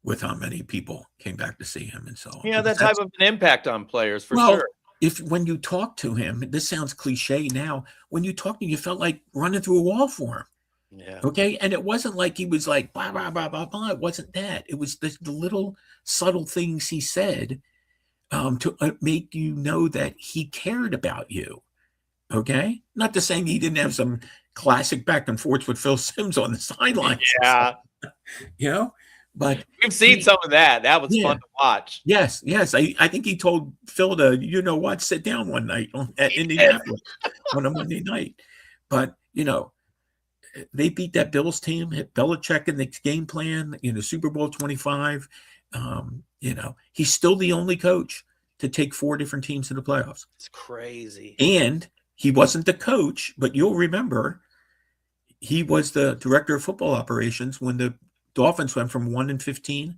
with how many people came back to see him. And so that type of an impact on players for sure. When you talk to him, this sounds cliche now, when you talk to him, you felt like running through a wall for him. Yeah. Okay. And it wasn't like he was like, blah, blah, blah, blah, blah. It wasn't that. It was the little subtle things he said to make you know that he cared about you. Okay, not to say he didn't have some classic back and forth with Phil Simms on the sidelines, Yeah, you know, but we've seen some of that. That was yeah, fun to watch. yes, yes. I think he told Phil to, you know what, sit down one night at He did. Indianapolis on a Monday night. But, they beat that Bills team, hit Belichick in the game plan, Super Bowl 25. He's still the only coach to take 4 different teams to the playoffs. It's crazy. And he wasn't the coach, but you'll remember he was the director of football operations when the Dolphins went from 1-15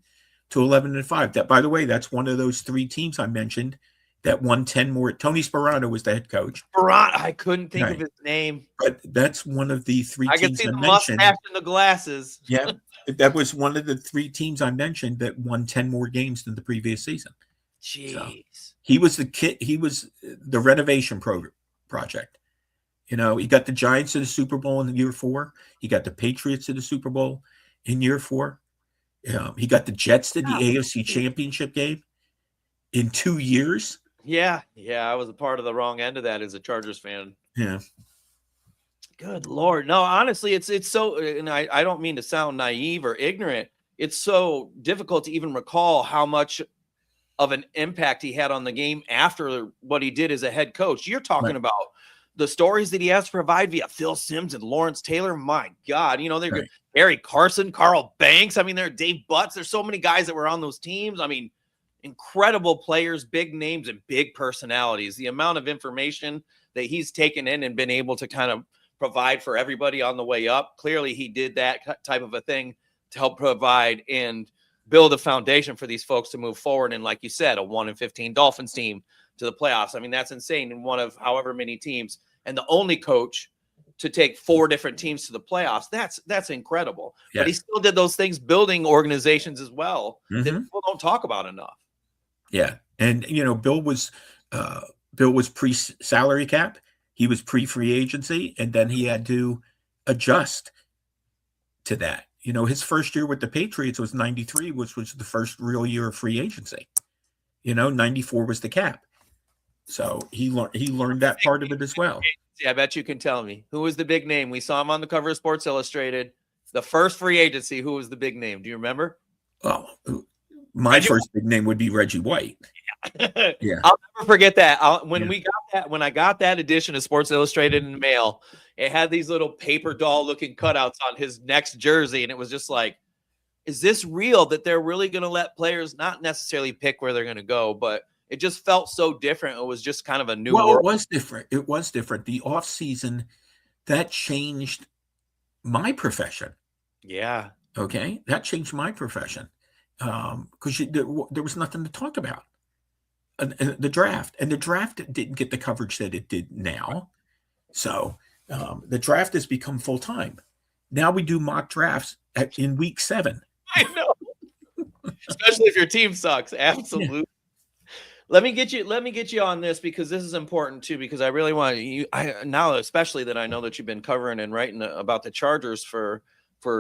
to 11-5. That, by the way, that's one of those 3 teams I mentioned that won 10 more. Tony Sparano was the head coach. I couldn't think of his name. But that's one of the 3 I teams could see I the mentioned. mustache and the glasses. Yeah, that was one of the 3 teams I mentioned that won 10 more games than the previous season. Jeez. So he was the kid. He was the renovation project. He got the Giants to the Super Bowl in year 4. He got the Patriots to the Super Bowl in year 4. He got the Jets to the AFC Championship game in 2 years. Yeah, I was a part of the wrong end of that as a Chargers fan. Yeah. Good Lord. No, honestly, it's so, and I don't mean to sound naive or ignorant. It's so difficult to even recall how much of an impact he had on the game after what he did as a head coach. You're talking about the stories that he has to provide via Phil Simms and Lawrence Taylor. My God, they're good. Harry Carson, Carl Banks. I mean, there are Dave Butts. There's so many guys that were on those teams. I mean, incredible players, big names, and big personalities. The amount of information that he's taken in and been able to kind of provide for everybody on the way up. Clearly, he did that type of a thing to help provide and build a foundation for these folks to move forward. And like you said, a 1-15 Dolphins team to the playoffs. I mean, that's insane in one of however many teams, and the only coach to take 4 different teams to the playoffs. That's incredible. Yes. But he still did those things, building organizations as well, that people don't talk about enough. Yeah. And, Bill was pre-salary cap. He was pre-free agency, and then he had to adjust to that. His first year with the Patriots was 93, which was the first real year of free agency. 94 was the cap. So he learned that part of it as well. I bet you can tell me. Who was the big name? We saw him on the cover of Sports Illustrated. The first free agency, who was the big name? Do you remember? Oh, my first big name would be Reggie White. Yeah. I'll never forget that. When I got that edition of Sports Illustrated in the mail, it had these little paper doll looking cutouts on his next jersey. And it was just like, is this real that they're really going to let players not necessarily pick where they're going to go, but it just felt so different. It was just kind of a new world. It was different. It was different. The off season, that changed my profession. Yeah. Okay. That changed my profession. Because there was nothing to talk about. The draft, and the draft didn't get the coverage that it did now. So the draft has become full time. Now we do mock drafts in week 7. I know, especially if your team sucks. Absolutely. Yeah. Let me get you on this, because this is important too, because I really want you now, especially that I know that you've been covering and writing about the Chargers for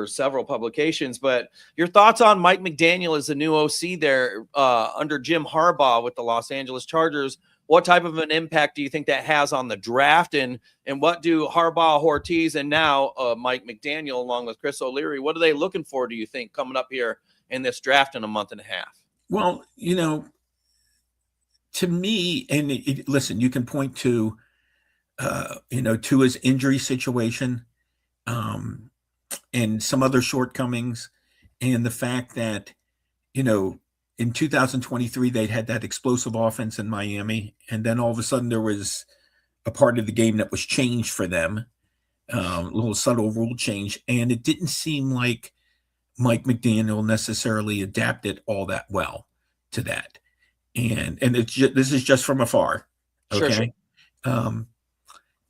several publications, but your thoughts on Mike McDaniel as the new OC there under Jim Harbaugh with the Los Angeles Chargers. What type of an impact do you think that has on the draft, and what do Harbaugh, Ortiz, and now Mike McDaniel along with Chris O'Leary, what are they looking for, do you think, coming up here in this draft in a month and a half? Well, to me, and listen, you can point to to his injury situation, and some other shortcomings, and the fact that, in 2023, they'd had that explosive offense in Miami, and then all of a sudden there was a part of the game that was changed for them, a little subtle rule change, and it didn't seem like Mike McDaniel necessarily adapted all that well to that. And this is just from afar, okay? Sure.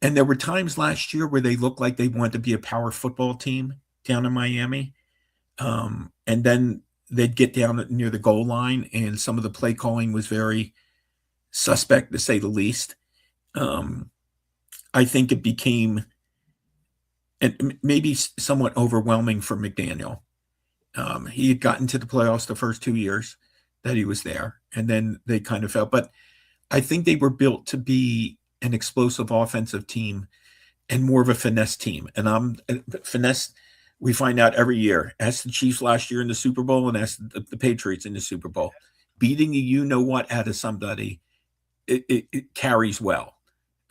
And there were times last year where they looked like they wanted to be a power football team down in Miami. And then they'd get down near the goal line, and some of the play calling was very suspect, to say the least. I think it became maybe somewhat overwhelming for McDaniel. He had gotten to the playoffs the first 2 years. that he was there, and then they kind of fell. But I think they were built to be an explosive offensive team and more of a finesse team. And finesse, we find out every year. Ask the Chiefs last year in the Super Bowl and ask the Patriots in the Super Bowl. Beating you know what out of somebody, it carries well.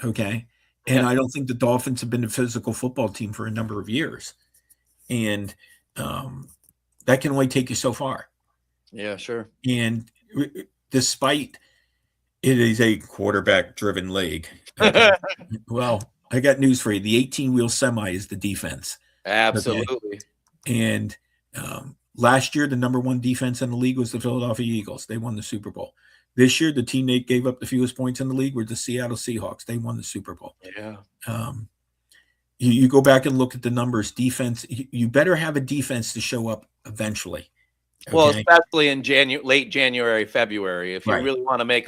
Okay. And I don't think the Dolphins have been a physical football team for a number of years. And that can only take you so far. Yeah, sure. And despite it is a quarterback-driven league, okay, well, I got news for you. The 18-wheel semi is the defense. Absolutely. Okay? And last year, the number one defense in the league was the Philadelphia Eagles. They won the Super Bowl. This year, the team that gave up the fewest points in the league were the Seattle Seahawks. They won the Super Bowl. Yeah. You go back and look at the numbers. Defense, you better have a defense to show up eventually. Okay? Well, especially in late January, February, if you really want to make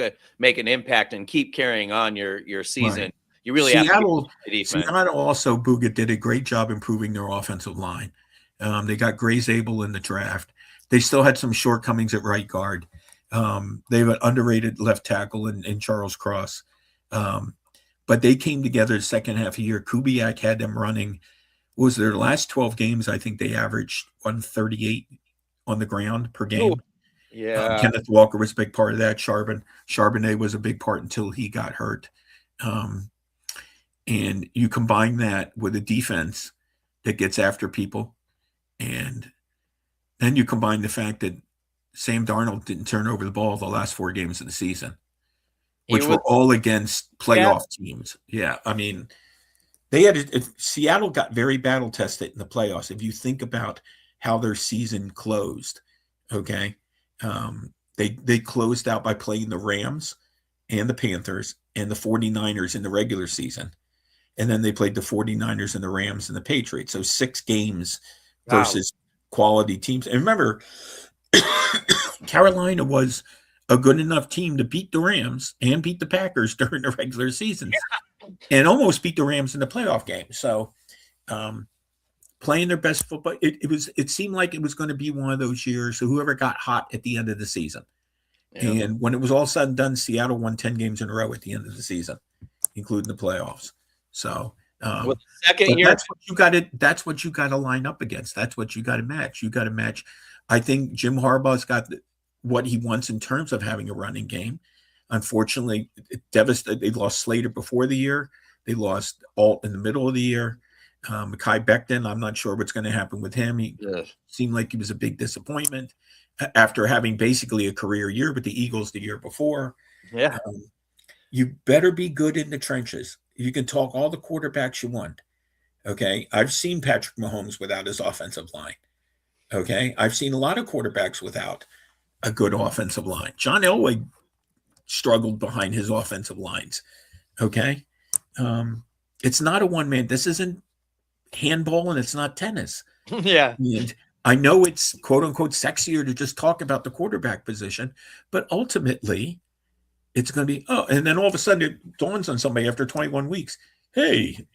an impact and keep carrying on your season, you really have to defense. Seattle also, Booga, did a great job improving their offensive line. They got Grace Abel in the draft. They still had some shortcomings at right guard. They have an underrated left tackle in Charles Cross. But they came together the second half of the year. Kubiak had them running. Was their last 12 games, I think they averaged 138 on the ground per game. Ooh, yeah. Kenneth Walker was a big part of that. Charbonnet was a big part until he got hurt. And you combine that with a defense that gets after people. And then you combine the fact that Sam Darnold didn't turn over the ball the last 4 games of the season, which were all against playoff teams. Yeah. I mean, Seattle got very battle tested in the playoffs. If you think about how their season closed, okay, they closed out by playing the Rams and the Panthers and the 49ers in the regular season. And then they played the 49ers and the Rams and the Patriots. So 6 games versus quality teams. And remember, Carolina was a good enough team to beat the Rams and beat the Packers during the regular season and almost beat the Rams in the playoff game. So playing their best football, it seemed like it was going to be one of those years. So whoever got hot at the end of the season. Yeah. And when it was all said and done, Seattle won 10 games in a row at the end of the season, including the playoffs. So second year, that's what you got to line up against. That's what you got to match. You got to match. I think Jim Harbaugh's got what he wants in terms of having a running game. Unfortunately, they lost Slater before the year. They lost Alt in the middle of the year. Mekhi Becton, I'm not sure what's going to happen with him. He seemed like he was a big disappointment after having basically a career year with the Eagles the year before. Yeah. You better be good in the trenches. You can talk all the quarterbacks you want. Okay. I've seen Patrick Mahomes without his offensive line. Okay. I've seen a lot of quarterbacks without a good offensive line. John Elway struggled behind his offensive lines. Okay. It's not a one-man. This isn't handball and it's not tennis. Yeah. And I know it's quote unquote sexier to just talk about the quarterback position, but ultimately it's going to be, and then all of a sudden it dawns on somebody after 21 weeks. Hey,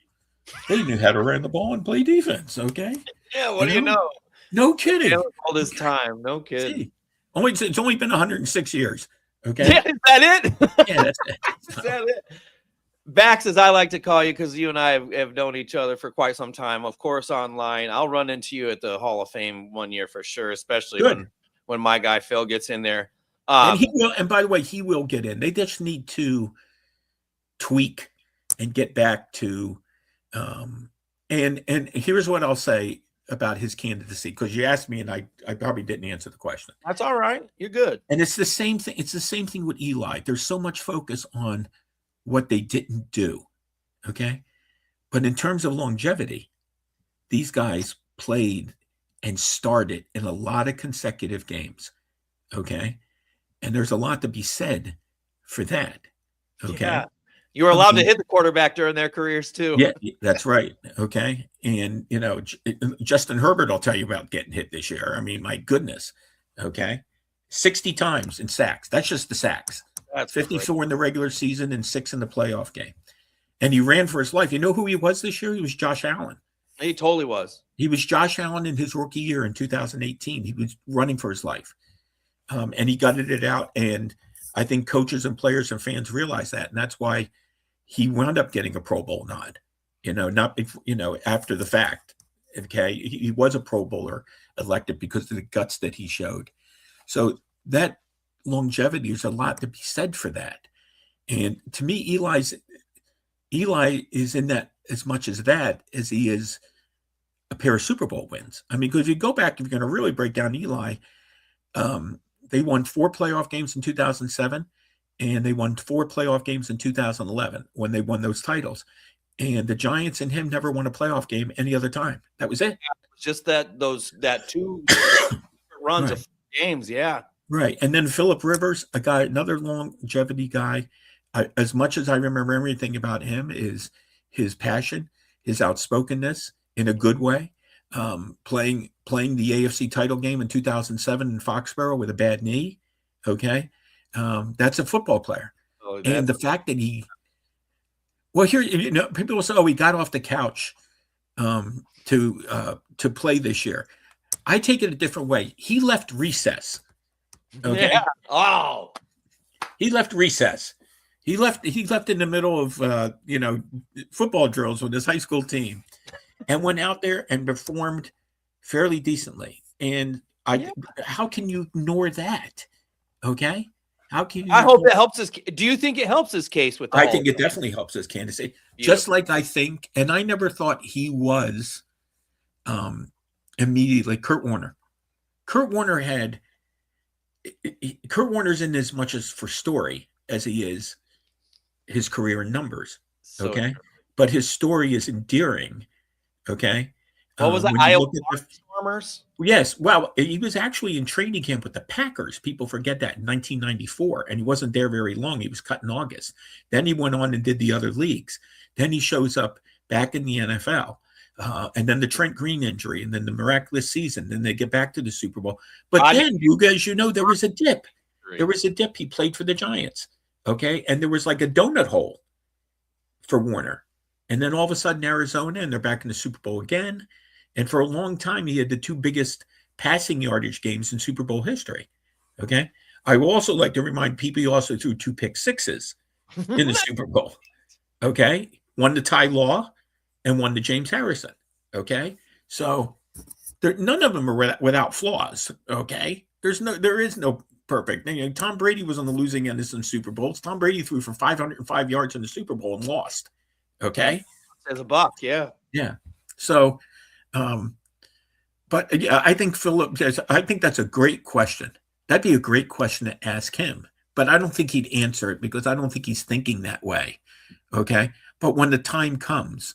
they knew how to run the ball and play defense. Okay. Yeah. What do you know? No kidding. All this time. No kidding. It's only been 106 years. Okay. Yeah, is that it? Yeah, that's it. Is that it? Bax, as I like to call you, because you and I have known each other for quite some time, of course, online. I'll run into you at the Hall of Fame one year for sure, especially when my guy Phil gets in there. And he will. And by the way, he will get in. They just need to tweak and get back to. And here's what I'll say about his candidacy, because you asked me and I probably didn't answer the question. That's all right. You're good. And it's the same thing. It's the same thing with Eli. There's so much focus on what they didn't do. Okay. But in terms of longevity, these guys played and started in a lot of consecutive games. Okay. And there's a lot to be said for that. Okay. Yeah. You were allowed to hit the quarterback during their careers too. Yeah, that's right. Okay. And, Justin Herbert, I'll tell you about getting hit this year. I mean, my goodness. Okay. 60 times in sacks. That's just the sacks. That's 54 in the regular season and 6 in the playoff game. And he ran for his life. You know who he was this year? He was Josh Allen. He totally was. He was Josh Allen in his rookie year in 2018. He was running for his life. and he gutted it out. And I think coaches and players and fans realize that, and that's why he wound up getting a Pro Bowl nod. Not after the fact. Okay, he was a Pro Bowler elected because of the guts that he showed. So that longevity, there's a lot to be said for that. And to me, Eli is in that as much as that as he is a pair of Super Bowl wins. I mean, because if you go back, if you're going to really break down Eli, they won 4 playoff games in 2007, and they won 4 playoff games in 2011 when they won those titles. And the Giants and him never won a playoff game any other time. That was it. Just that 2 runs of games, yeah. Right. And then Phillip Rivers, another longevity guy. As much as I remember everything about him is his passion, his outspokenness in a good way. Playing the AFC title game in 2007 in Foxborough with a bad knee. Okay. That's a football player. And the fact that people will say, he got off the couch to play this year. I take it a different way. He left recess. Okay. Yeah. Oh. He left recess. He left in the middle of football drills with his high school team and went out there and performed fairly decently. And how can you ignore that? Okay. How can you? I hope it helps us. Do you think it helps his case with? I think it definitely helps his candidacy. Just like I think, and I never thought he was immediately Kurt Warner. Kurt Warner's in as much as for story as he is his career in numbers. Okay. True. But his story is endearing. Okay. What was that? Iowa Farmers? Yes. Well, he was actually in training camp with the Packers. People forget that in 1994. And he wasn't there very long. He was cut in August. Then he went on and did the other leagues. Then he shows up back in the NFL. And then the Trent Green injury, and then the miraculous season. Then they get back to the Super Bowl. But then, you guys, there was a dip. There was a dip. He played for the Giants. Okay. And there was like a donut hole for Warner. And then all of a sudden, Arizona, and they're back in the Super Bowl again. And for a long time, he had the 2 biggest passing yardage games in Super Bowl history. Okay. I would also like to remind people he also threw 2 pick sixes in the Super Bowl. Okay. One to Ty Law and one to James Harrison. Okay. So none of them are without flaws. Okay. There is no perfect. Tom Brady was on the losing end of some Super Bowls. Tom Brady threw for 505 yards in the Super Bowl and lost. Okay. As a buck. Yeah. Yeah. So, but yeah, I think that's a great question. That'd be a great question to ask him, but I don't think he'd answer it because I don't think he's thinking that way. Okay. But when the time comes,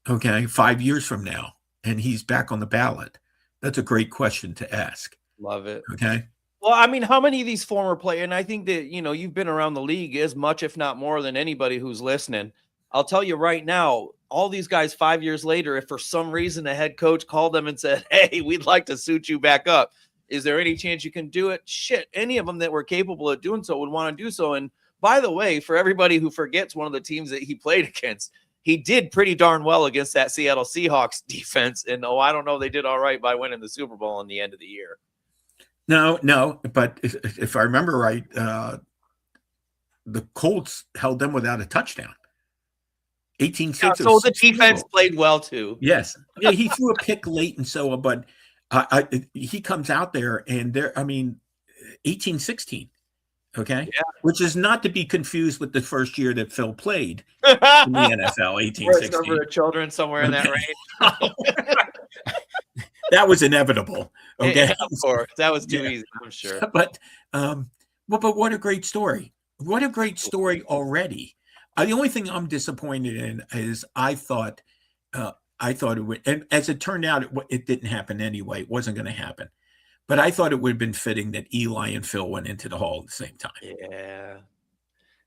okay, 5 years from now, and he's back on the ballot, that's a great question to ask. Love it. Okay. Well, I mean, how many of these former players, and I think that, you've been around the league as much, if not more than anybody who's listening. I'll tell you right now, all these guys 5 years later, if for some reason the head coach called them and said, hey, we'd like to suit you back up, is there any chance you can do it? Shit, any of them that were capable of doing so would want to do so. And by the way, for everybody who forgets one of the teams that he played against, he did pretty darn well against that Seattle Seahawks defense. And I don't know, they did all right by winning the Super Bowl in the end of the year. No, but if I remember right, the Colts held them without a touchdown. 18-6. Yeah, so the defense played well too. Yes. Yeah, he threw a pick late and so on, but he comes out there and 18-16. Okay. Yeah. Which is not to be confused with the first year that Phil played in the NFL, 18-16. Number of children somewhere in that range. That was inevitable. Okay. Yeah, of course. That was too easy, I'm sure. But what a great story. What a great story already. The only thing I'm disappointed in is I thought it would, and as it turned out, it didn't happen anyway. It wasn't going to happen. But I thought it would have been fitting that Eli and Phil went into the Hall at the same time. Yeah.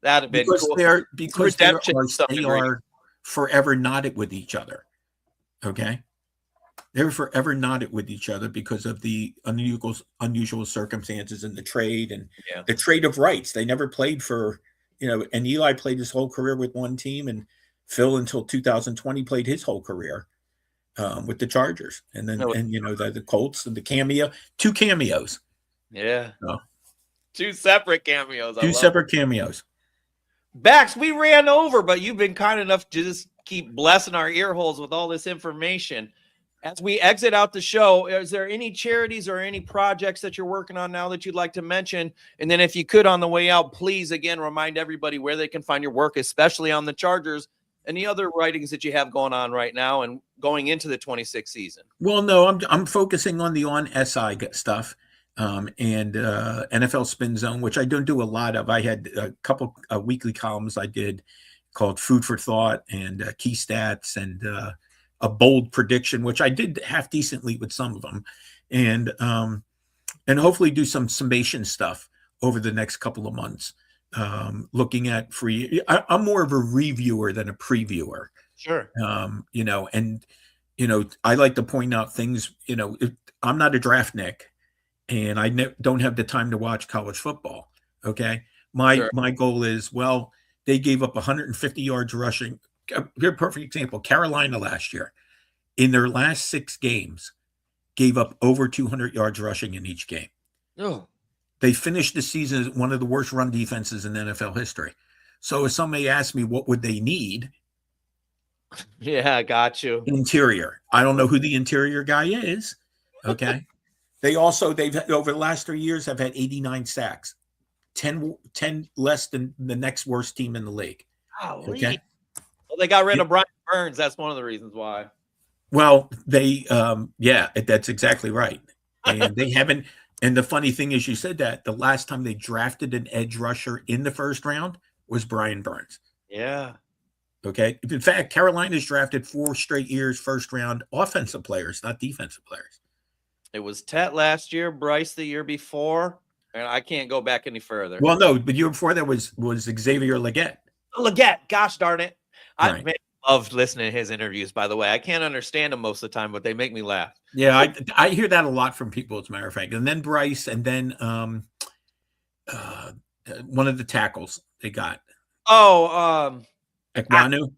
That'd have been cool. They are forever knotted with each other. Okay? They were forever knotted with each other because of the unusual circumstances in the trade and the trade of rights. They never played for, and Eli played his whole career with one team, and Phil until 2020 played his whole career with the Chargers. And then, the Colts and the cameo, 2 cameos. Yeah. So, 2 separate cameos. two separate cameos. Bax, we ran over, but you've been kind enough to just keep blessing our ear holes with all this information. As we exit out the show, is there any charities or any projects that you're working on now that you'd like to mention? And then if you could on the way out, please, again, remind everybody where they can find your work, especially on the Chargers and the other writings that you have going on right now and going into the 26th season. Well, no, I'm focusing on the SI stuff. And NFL Spin Zone, which I don't do a lot of. I had a couple weekly columns I did called Food for Thought and Key Stats and a bold prediction, which I did half decently with some of them, and hopefully do some summation stuff over the next couple of months. Looking at free, I'm more of a reviewer than a previewer. Sure. I like to point out things. I'm not a draft Nick. And I don't have the time to watch college football. Okay. My goal is, well, they gave up 150 yards rushing. Here's a perfect example. Carolina last year, in their last 6 games, gave up over 200 yards rushing in each game. Oh. They finished the season as one of the worst run defenses in NFL history. So if somebody asked me what would they need? Yeah, I got you. Interior. I don't know who the interior guy is. Okay. They've over the last 3 years have had 89 sacks, 10 less than the next worst team in the league. Okay. Well, they got rid of Brian Burns. That's one of the reasons why. Well, that's exactly right. And they haven't. And the funny thing is, you said that the last time they drafted an edge rusher in the first round was Brian Burns. Yeah. Okay. In fact, Carolina's drafted 4 straight years first round offensive players, not defensive players. It was Tet last year, Bryce the year before, and I can't go back any further. Well, no, but year before that was Xavier Legette. Legette, gosh darn it. Right. I love listening to his interviews, by the way. I can't understand them most of the time, but they make me laugh. Yeah, I hear that a lot from people, as a matter of fact. And then Bryce, and then one of the tackles they got. Oh, Ekwonu.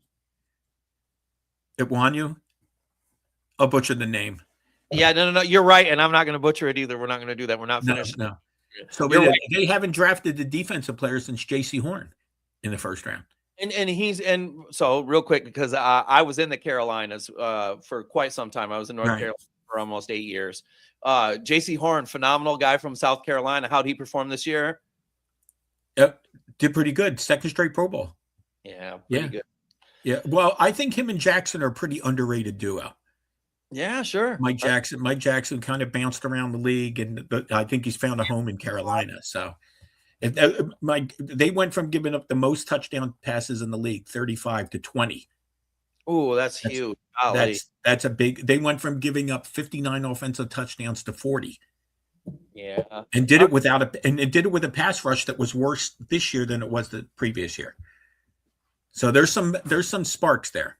I'll butcher the name. Yeah, no. You're right, and I'm not going to butcher it either. We're not going to do that. We're not finished. No. So they haven't drafted the defensive player since J.C. Horn in the first round. And so real quick, because I was in the Carolinas for quite some time. I was in North Carolina for almost 8 years. J.C. Horn, phenomenal guy from South Carolina. How'd he perform this year? Yep, did pretty good. Second straight Pro Bowl. Yeah, pretty good. Yeah, well, I think him and Jackson are a pretty underrated duo. Yeah, sure. Mike Jackson kind of bounced around the league, and I think he's found a home in Carolina. So, they went from giving up the most touchdown passes in the league, 35 to 20. Oh, that's huge. That's a big. They went from giving up 59 offensive touchdowns to 40. Yeah, and did it with a pass rush that was worse this year than it was the previous year. So there's some sparks there.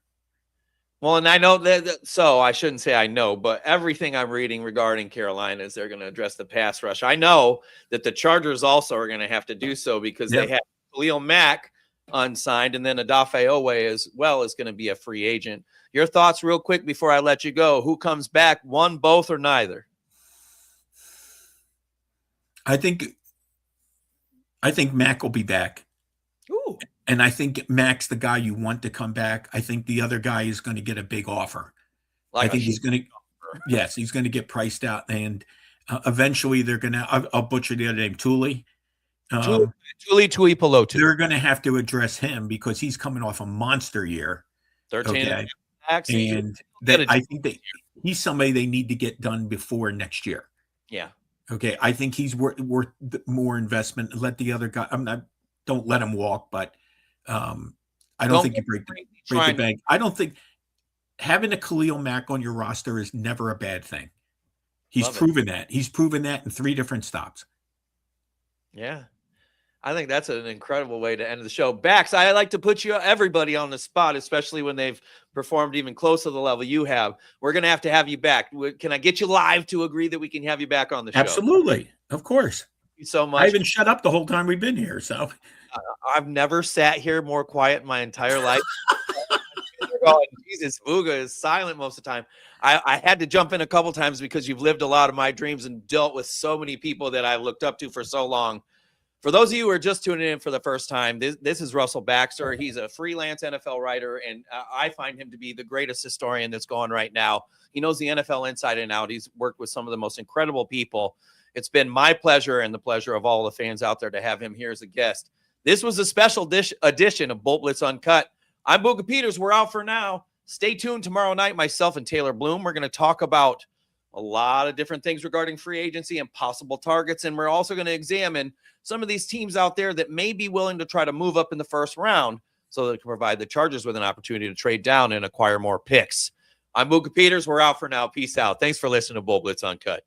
Well, and I know that, so I shouldn't say I know, but everything I'm reading regarding Carolina is they're going to address the pass rush. I know that the Chargers also are going to have to do so because they have Khalil Mack unsigned, and then Odafe Owe as well is going to be a free agent. Your thoughts real quick before I let you go. Who comes back, one, both, or neither? I think Mack will be back. Ooh. And I think Mack's the guy you want to come back. I think the other guy is going to get a big offer. I think he's going to get priced out. And eventually they're going to, I'll butcher the other name, Tuli Pelotu. They're going to have to address him because he's coming off a monster year. 13 and I think that he's somebody they need to get done before next year. Yeah. Okay. I think he's worth more investment. Let the other guy, don't let him walk, but I don't think you break the bank. I don't think having a Khalil Mack on your roster is never a bad thing. He's proven that. He's proven that in 3 different stops. Yeah. I think that's an incredible way to end the show. Bax, I like to put everybody on the spot, especially when they've performed even close to the level you have. We're going to have you back. Can I get you live to agree that we can have you back on the show? Absolutely. Of course. Thank you so much. I haven't shut up the whole time we've been here. So I've never sat here more quiet in my entire life. going, Jesus, Booga is silent most of the time. I had to jump in a couple times because you've lived a lot of my dreams and dealt with so many people that I looked up to for so long. For those of you who are just tuning in for the first time, this is Russell Baxter. He's a freelance NFL writer, and I find him to be the greatest historian that's going right now. He knows the NFL inside and out. He's worked with some of the most incredible people. It's been my pleasure and the pleasure of all the fans out there to have him here as a guest. This was a special edition of BoltBlitz Uncut. I'm Booga Peters. We're out for now. Stay tuned tomorrow night. Myself and Taylor Bloom, we're going to talk about a lot of different things regarding free agency and possible targets. And we're also going to examine some of these teams out there that may be willing to try to move up in the first round so that it can provide the Chargers with an opportunity to trade down and acquire more picks. I'm Booga Peters. We're out for now. Peace out. Thanks for listening to BoltBlitz Uncut.